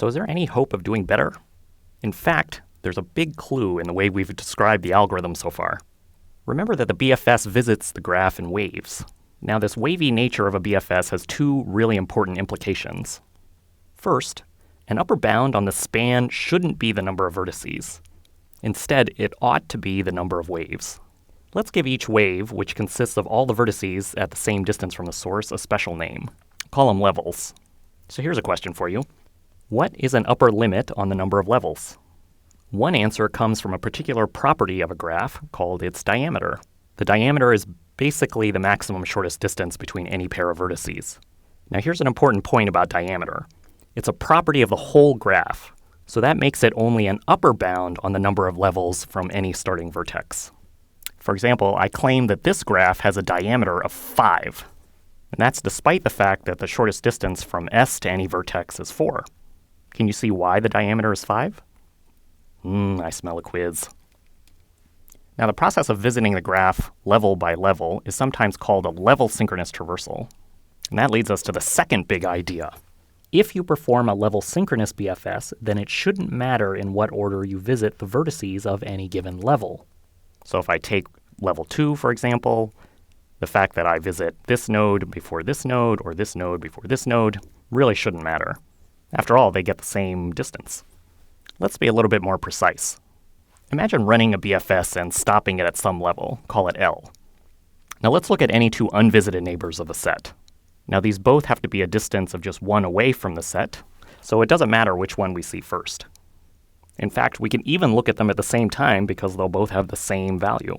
So is there any hope of doing better? In fact, there's a big clue in the way we've described the algorithm so far. Remember that the BFS visits the graph in waves. Now, this wavy nature of a BFS has two really important implications. First, an upper bound on the span shouldn't be the number of vertices. Instead, it ought to be the number of waves. Let's give each wave, which consists of all the vertices at the same distance from the source, a special name. Call them levels. So here's a question for you. What is an upper limit on the number of levels? One answer comes from a particular property of a graph called its diameter. The diameter is basically the maximum shortest distance between any pair of vertices. Now here's an important point about diameter. It's a property of the whole graph, so that makes it only an upper bound on the number of levels from any starting vertex. For example, I claim that this graph has a diameter of 5, and that's despite the fact that the shortest distance from S to any vertex is 4. Can you see why the diameter is 5? I smell a quiz. Now, the process of visiting the graph level by level is sometimes called a level synchronous traversal. And that leads us to the second big idea. If you perform a level synchronous BFS, then it shouldn't matter in what order you visit the vertices of any given level. So if I take level 2, for example, the fact that I visit this node before this node or this node before this node really shouldn't matter. After all, they get the same distance. Let's be a little bit more precise. Imagine running a BFS and stopping it at some level, call it L. Now let's look at any two unvisited neighbors of a set. Now these both have to be a distance of just 1 away from the set, so it doesn't matter which one we see first. In fact, we can even look at them at the same time because they'll both have the same value.